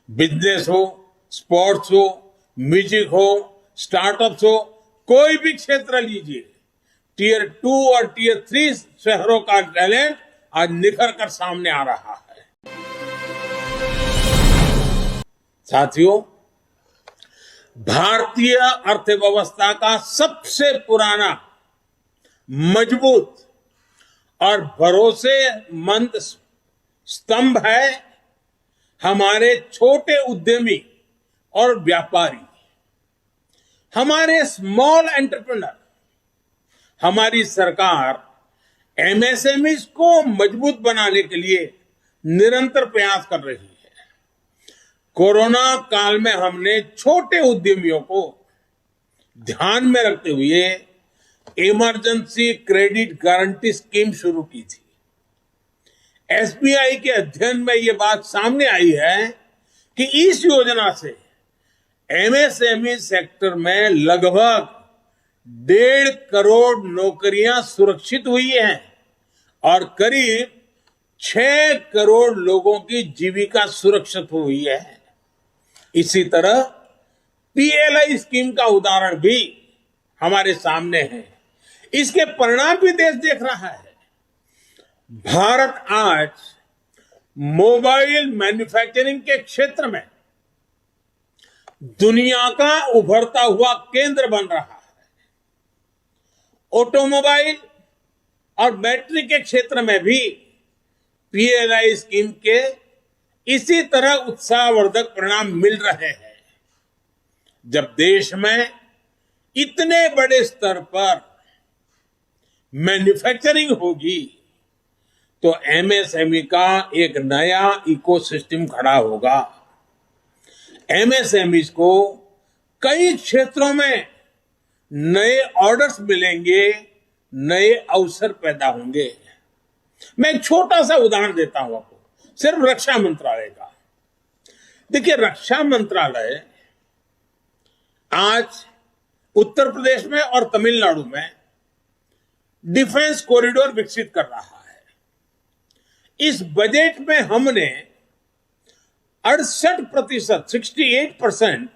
Business हो, sports हो, music हो, स्टार्टअप्स हो, कोई भी क्षेत्र लीजिए, टीयर 2 और टीयर 3 शहरों का टैलेंट आज निखर कर सामने आ रहा है। साथियों, भारतीय अर्थव्यवस्था का सबसे पुराना, मजबूत और भरोसेमंद स्तंभ है हमारे छोटे उद्यमी और व्यापारी, हमारे स्मॉल एंटरप्रेन्योर। हमारी सरकार एमएसएमई को मजबूत बनाने के लिए निरंतर प्रयास कर रही है। कोरोना काल में हमने छोटे उद्यमियों को ध्यान में रखते हुए इमरजेंसी क्रेडिट गारंटी स्कीम शुरू की थी। एसबीआई के अध्ययन में यह बात सामने आई है कि इस योजना से एमएसएमई सेक्टर में लगभग 1.5 करोड़ नौकरियां सुरक्षित हुई हैं और करीब 6 करोड़ लोगों की जीविका सुरक्षित हुई है। इसी तरह पीएलआई स्कीम का उदाहरण भी हमारे सामने है। इसके परिणाम भी देश देख रहा है। भारत आज मोबाइल मैन्युफैक्चरिंग के क्षेत्र में दुनिया का उभरता हुआ केंद्र बन रहा है। ऑटोमोबाइल और बैटरी के क्षेत्र में भी पीएलआई स्कीम के इसी तरह उत्साहवर्धक परिणाम मिल रहे हैं। जब देश में इतने बड़े स्तर पर मैन्युफैक्चरिंग होगी तो एमएसएमई का एक नया इकोसिस्टम खड़ा होगा। एमएसएमई को कई क्षेत्रों में नए ऑर्डर्स मिलेंगे, नए अवसर पैदा होंगे। मैं एक छोटा सा उदाहरण देता हूं आपको, सिर्फ रक्षा मंत्रालय का। देखिए, रक्षा मंत्रालय आज उत्तर प्रदेश में और तमिलनाडु में डिफेंस कॉरिडोर विकसित कर रहा है। इस बजट में हमने 68%, 68%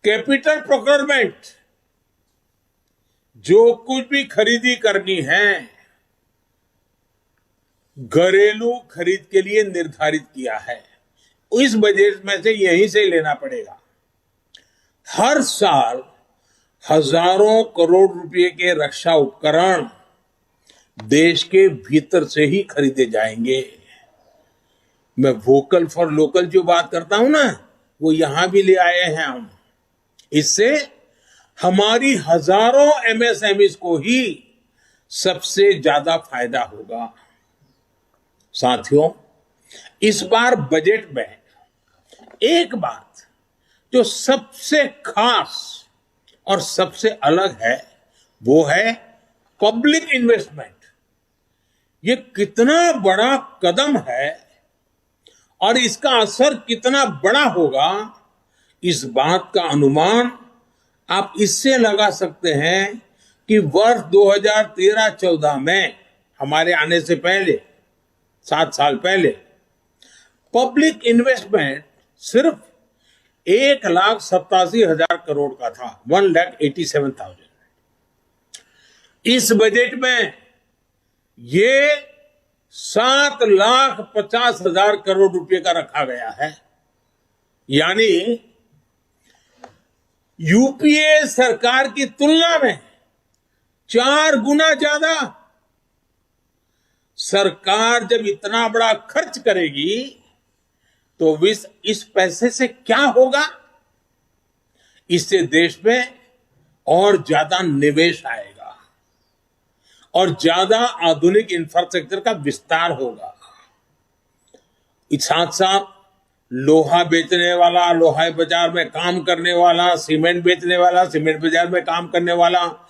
कैपिटल प्रोक्योरमेंट, जो कुछ भी खरीदी करनी है, घरेलू खरीद के लिए निर्धारित किया है। इस बजट में से यहीं से लेना पड़ेगा। हर साल हजारों करोड़ रुपए के रक्षा उपकरण देश के भीतर से ही खरीदे जाएंगे। मैं वोकल फॉर लोकल जो बात करता हूं ना, वो यहां भी ले आए हैं हम। इससे हमारी हजारों एमएसएमई को ही सबसे ज्यादा फायदा होगा। साथियों, इस बार बजट में एक बात जो सबसे खास और सबसे अलग है, वो है पब्लिक इन्वेस्टमेंट। ये कितना बड़ा कदम है और इसका असर कितना बड़ा होगा, इस बात का अनुमान आप इससे लगा सकते हैं कि वर्ष 2013-14 में, हमारे आने से पहले 7 साल पहले, पब्लिक इन्वेस्टमेंट सिर्फ 1,87,000 करोड़ का था, 1,87,000। इस बजट में ये 7,50,000 करोड़ रुपए का रखा गया है। यानी यूपीए सरकार की तुलना में 4 गुना ज्यादा। सरकार जब इतना बड़ा खर्च करेगी तो इस पैसे से क्या होगा? इससे देश में और ज्यादा निवेश आएगा और ज्यादा आधुनिक इंफ्रास्ट्रक्चर का विस्तार होगा। साथ साथ लोहा बेचने वाला, लोहा बाजार में काम करने वाला, सीमेंट बेचने वाला, सीमेंट बाजार में काम करने वाला,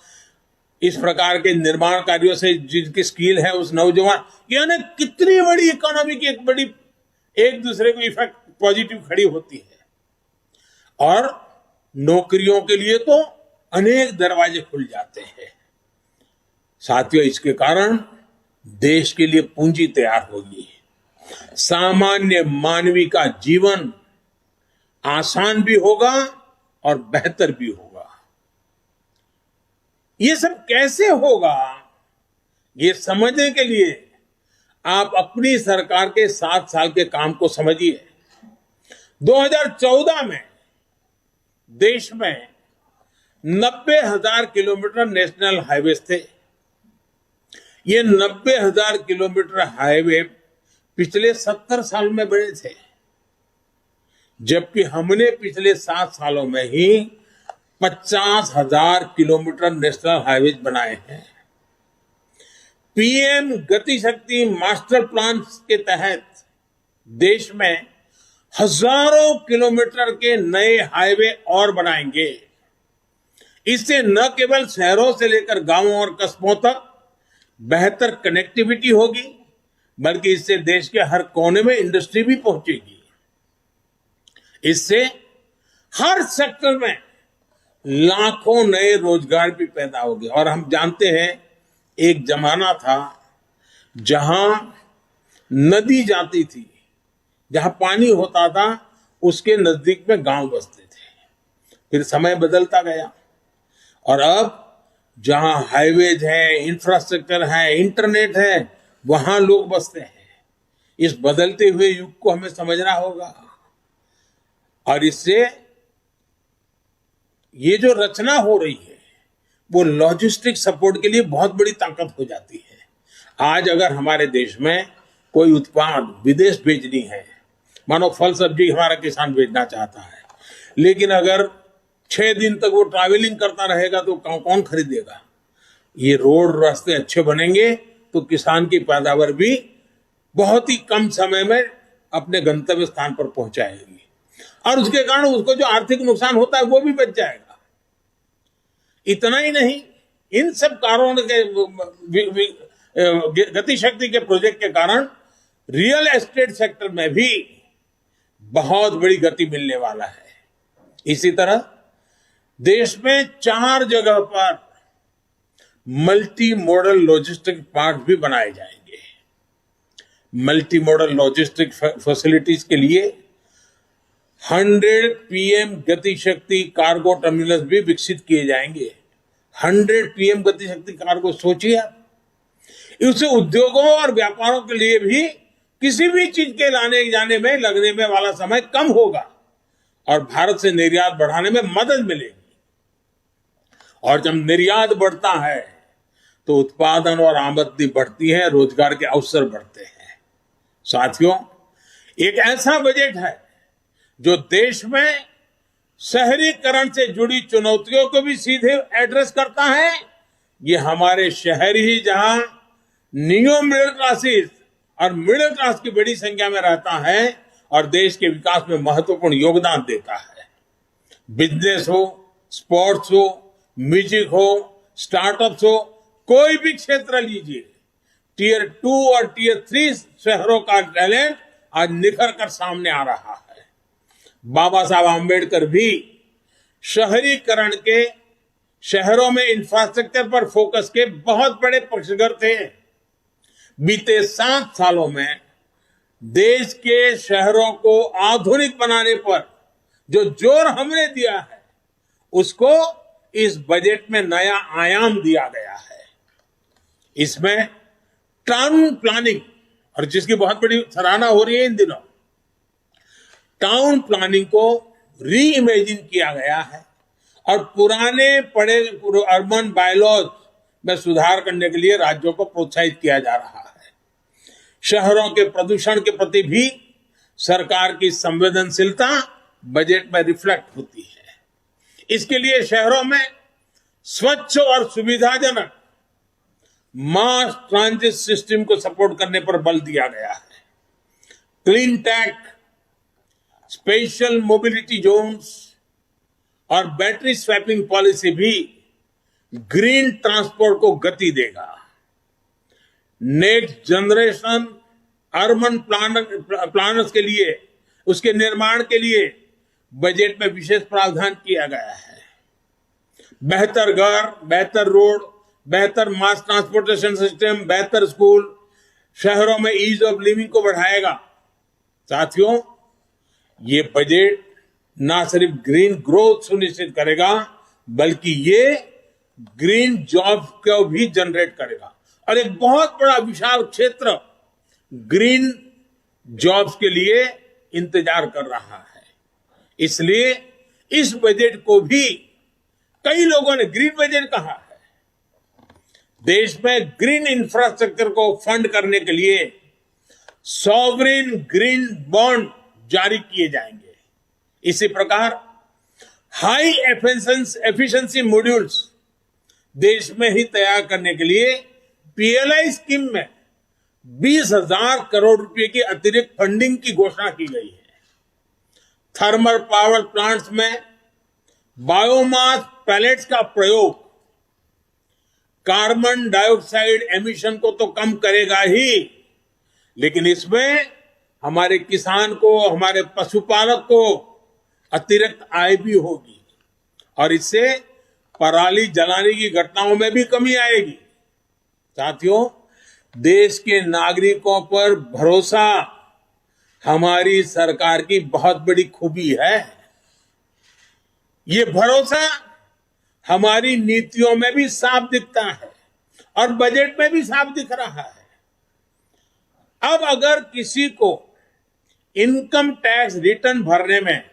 इस प्रकार के निर्माण कार्यों से जिनकी स्किल है उस नौजवान, यानी कितनी बड़ी इकोनॉमी की एक दूसरे को इफेक्ट पॉजिटिव खड़ी होती है। और नौकरियों के लिए तो अनेक दरवाजे खुल जाते हैं। साथियों, इसके कारण देश के लिए पूंजी तैयार होगी, सामान्य मानवी का जीवन आसान भी होगा और बेहतर भी होगा। ये सब कैसे होगा, ये समझने के लिए आप अपनी सरकार के 7 साल के काम को समझिए। 2014 में देश में 90,000 किलोमीटर नेशनल हाईवे थे। ये 90,000 किलोमीटर हाईवे पिछले 70 साल में बने थे, जबकि हमने पिछले 7 सालों में ही 50,000 किलोमीटर नेशनल हाईवे बनाए हैं। पीएम गति शक्ति मास्टर प्लान के तहत देश में हजारों किलोमीटर के नए हाईवे और बनाएंगे। इससे न केवल शहरों से लेकर गांवों और कस्बों तक बेहतर कनेक्टिविटी होगी, बल्कि इससे देश के हर कोने में इंडस्ट्री भी पहुंचेगी। इससे हर सेक्टर में लाखों नए रोजगार भी पैदा होंगे। और हम जानते हैं, एक जमाना था जहां नदी जाती थी, जहां पानी होता था, उसके नजदीक में गांव बसते थे। फिर समय बदलता गया और अब जहां हाईवेज है, इंफ्रास्ट्रक्चर है, इंटरनेट है, वहां लोग बसते हैं। इस बदलते हुए युग को हमें समझना होगा और इससे ये जो रचना हो रही है वो लॉजिस्टिक सपोर्ट के लिए बहुत बड़ी ताकत हो जाती है। आज अगर हमारे देश में कोई उत्पाद विदेश भेजनी है, मानो फल सब्जी हमारा किसान भेजना चाहता है, लेकिन अगर 6 दिन तक वो ट्रैवलिंग करता रहेगा तो कौन खरीदेगा? ये रोड रास्ते अच्छे बनेंगे तो किसान की पैदावार भी बहुत ही कम समय में अपने गंतव्य स्थान पर पहुंचाएगी और उसके कारण उसको जो आर्थिक नुकसान होता है वो भी बच जाएगा। इतना ही नहीं, इन सब कारणों के गति शक्ति के प्रोजेक्ट के कारण रियल एस्टेट सेक्टर में भी बहुत बड़ी गति मिलने वाला है। इसी तरह देश में 4 जगह पर मल्टी मॉडल लॉजिस्टिक पार्क भी बनाए जाएंगे। मल्टी मॉडल लॉजिस्टिक फैसिलिटीज के लिए 100 पीएम गति शक्ति कार्गो टर्मिनल्स भी विकसित किए जाएंगे। 100 पीएम गति शक्ति कार्गो, सोचिए आप। इससे उद्योगों और व्यापारों के लिए भी किसी भी चीज के लाने जाने में लगने में वाला समय कम होगा और भारत से निर्यात बढ़ाने में मदद मिलेगी। और जब निर्यात बढ़ता है तो उत्पादन और आमदनी बढ़ती है, रोजगार के अवसर बढ़ते हैं। साथियों, एक ऐसा बजट है जो देश में शहरीकरण से जुड़ी चुनौतियों को भी सीधे एड्रेस करता है। ये हमारे शहर ही जहां नियो मिडिल क्लासेस और मिडिल क्लास की बड़ी संख्या में रहता है और देश के विकास में महत्वपूर्ण योगदान देता है। बिजनेस हो, स्पोर्ट्स हो, म्यूजिक हो, स्टार्टअप्स हो, कोई भी क्षेत्र लीजिए, टियर 2 और टियर 3 शहरों का टैलेंट आज निखर कर सामने आ रहा है। बाबा साहब आम्बेडकर भी शहरीकरण के, शहरों में इंफ्रास्ट्रक्चर पर फोकस के बहुत बड़े पक्षधर थे। बीते 7 सालों में देश के शहरों को आधुनिक बनाने पर जो जोर हमने दिया है, उसको इस बजट में नया आयाम दिया गया है। इसमें टाउन प्लानिंग, और जिसकी बहुत बड़ी सराहना हो रही है इन दिनों, टाउन प्लानिंग को री इमेजिन किया गया है और पुराने पड़े अर्बन बायलॉज में सुधार करने के लिए राज्यों को प्रोत्साहित किया जा रहा है। शहरों के प्रदूषण के प्रति भी सरकार की संवेदनशीलता बजट में रिफ्लेक्ट होती है। इसके लिए शहरों में स्वच्छ और सुविधाजनक मास ट्रांजिट सिस्टम को सपोर्ट करने पर बल दिया गया है। Clean tech, special mobility zones और बैटरी स्वैपिंग पॉलिसी भी ग्रीन ट्रांसपोर्ट को गति देगा। नेक्स्ट जनरेशन अर्बन प्लानर्स के लिए, उसके निर्माण के लिए बजट में विशेष प्रावधान किया गया है। बेहतर घर, बेहतर रोड, बेहतर मास ट्रांसपोर्टेशन सिस्टम, बेहतर स्कूल, शहरों में ईज ऑफ लिविंग को बढ़ाएगा। साथियों, ये बजट ना सिर्फ ग्रीन ग्रोथ सुनिश्चित करेगा, बल्कि ये ग्रीन जॉब को भी जनरेट करेगा और एक बहुत बड़ा विशाल क्षेत्र ग्रीन जॉब्स के लिए इंतजार कर रहा है। इसलिए इस बजट को भी कई लोगों ने ग्रीन बजट कहा है। देश में ग्रीन इंफ्रास्ट्रक्चर को फंड करने के लिए सॉवरेन ग्रीन बॉन्ड जारी किए जाएंगे। इसी प्रकार हाई एफिशिएंसी मॉड्यूल्स देश में ही तैयार करने के लिए पीएलआई स्कीम में 20,000 करोड़ रुपए की अतिरिक्त फंडिंग की घोषणा की गई है। थर्मल पावर प्लांट्स में बायोमास पैलेट्स का प्रयोग कार्बन डाइऑक्साइड एमिशन को तो कम करेगा ही, लेकिन इसमें हमारे किसान को, हमारे पशुपालक को अतिरिक्त आय भी होगी और इससे पराली जलाने की घटनाओं में भी कमी आएगी। साथियों, देश के नागरिकों पर भरोसा हमारी सरकार की बहुत बड़ी खूबी है। ये भरोसा हमारी नीतियों में भी साफ दिखता है और बजट में भी साफ दिख रहा है। अब अगर किसी को इनकम टैक्स रिटर्न भरने में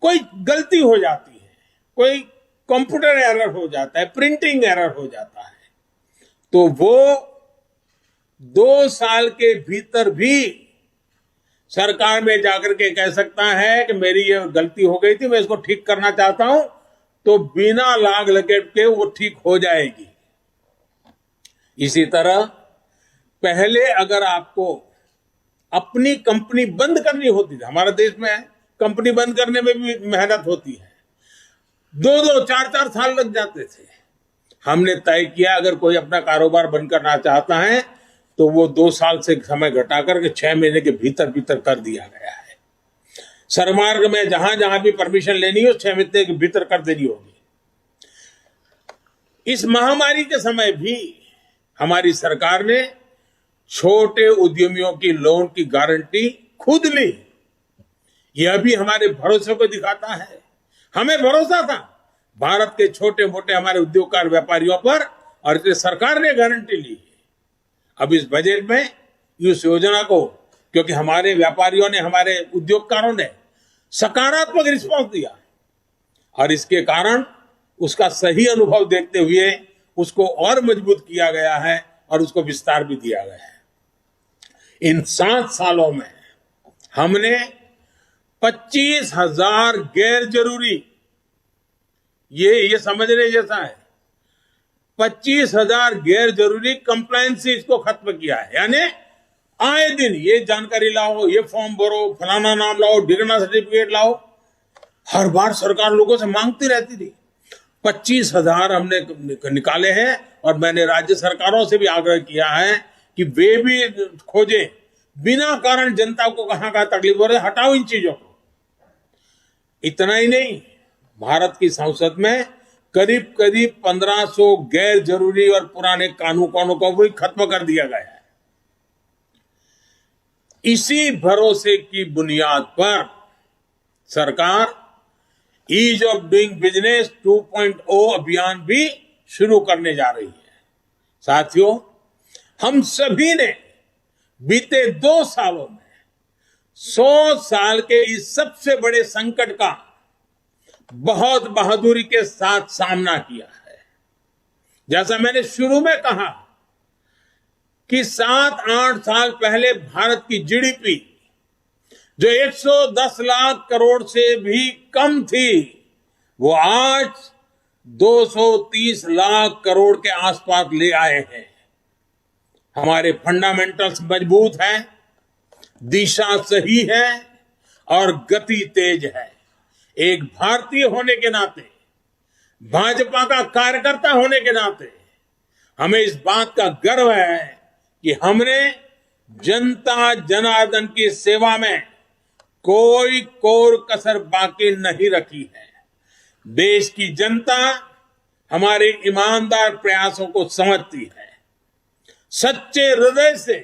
कोई गलती हो जाती है, कोई कंप्यूटर एरर हो जाता है, प्रिंटिंग एरर हो जाता है, तो वो 2 साल के भीतर भी सरकार में जाकर के कह सकता है कि मेरी ये गलती हो गई थी, मैं इसको ठीक करना चाहता हूं, तो बिना लाग लपेट के वो ठीक हो जाएगी। इसी तरह पहले अगर आपको अपनी कंपनी बंद करनी होती थी, हमारे देश में कंपनी बंद करने में भी मेहनत होती है, 2-2, 4-4 साल लग जाते थे। हमने तय किया अगर कोई अपना कारोबार बंद करना चाहता है तो वो 2 साल से समय घटाकर के 6 महीने के भीतर भीतर कर दिया गया है। सरमार्ग में जहां जहां भी परमिशन लेनी हो 6 महीने के भीतर कर देनी होगी। इस महामारी के समय भी हमारी सरकार ने छोटे उद्यमियों की लोन की गारंटी खुद ली। यह भी हमारे भरोसे को दिखाता है। हमें भरोसा था भारत के छोटे मोटे हमारे उद्योगकार व्यापारियों पर और इसलिए सरकार ने गारंटी ली। अब इस बजट में इस योजना को, क्योंकि हमारे व्यापारियों ने, हमारे उद्योगकारों ने सकारात्मक रिस्पॉन्स दिया और इसके कारण उसका सही अनुभव देखते हुए उसको और मजबूत किया गया है और उसको विस्तार भी दिया गया है। इन 7 सालों में हमने 25,000 गैर जरूरी, ये समझने जैसा है, 25,000 गैर जरूरी कंप्लायंसेस को खत्म किया है। यानी आए दिन ये जानकारी लाओ, ये फॉर्म भरो, फलाना नाम लाओ, डिग्री सर्टिफिकेट लाओ, हर बार सरकार लोगों से मांगती रहती थी। 25,000 हमने निकाले हैं और मैंने राज्य सरकारों से भी आग्रह किया है कि वे भी खोजें, बिना कारण जनता को कहां कहां तकलीफ हो रही है, हटाओ इन चीजों को। इतना ही नहीं, भारत की संसद में करीब 1500 गैर जरूरी और पुराने कानूनों को भी खत्म कर दिया गया है। इसी भरोसे की बुनियाद पर सरकार ईज ऑफ डूइंग बिजनेस 2.0 अभियान भी शुरू करने जा रही है। साथियों, हम सभी ने बीते 2 सालों में 100 साल के इस सबसे बड़े संकट का बहुत बहादुरी के साथ सामना किया है। जैसा मैंने शुरू में कहा कि 7-8 साल पहले भारत की जीडीपी जो 110 लाख करोड़ से भी कम थी, वो आज 230 लाख करोड़ के आसपास ले आए हैं। हमारे फंडामेंटल्स मजबूत हैं, दिशा सही है और गति तेज है। एक भारतीय होने के नाते, भाजपा का कार्यकर्ता होने के नाते हमें इस बात का गर्व है कि हमने जनता जनार्दन की सेवा में कोई कोर कसर बाकी नहीं रखी है। देश की जनता हमारे ईमानदार प्रयासों को समझती है। सच्चे हृदय से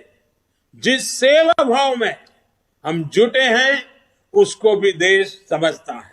जिस सेवा भाव में हम जुटे हैं उसको भी देश समझता है।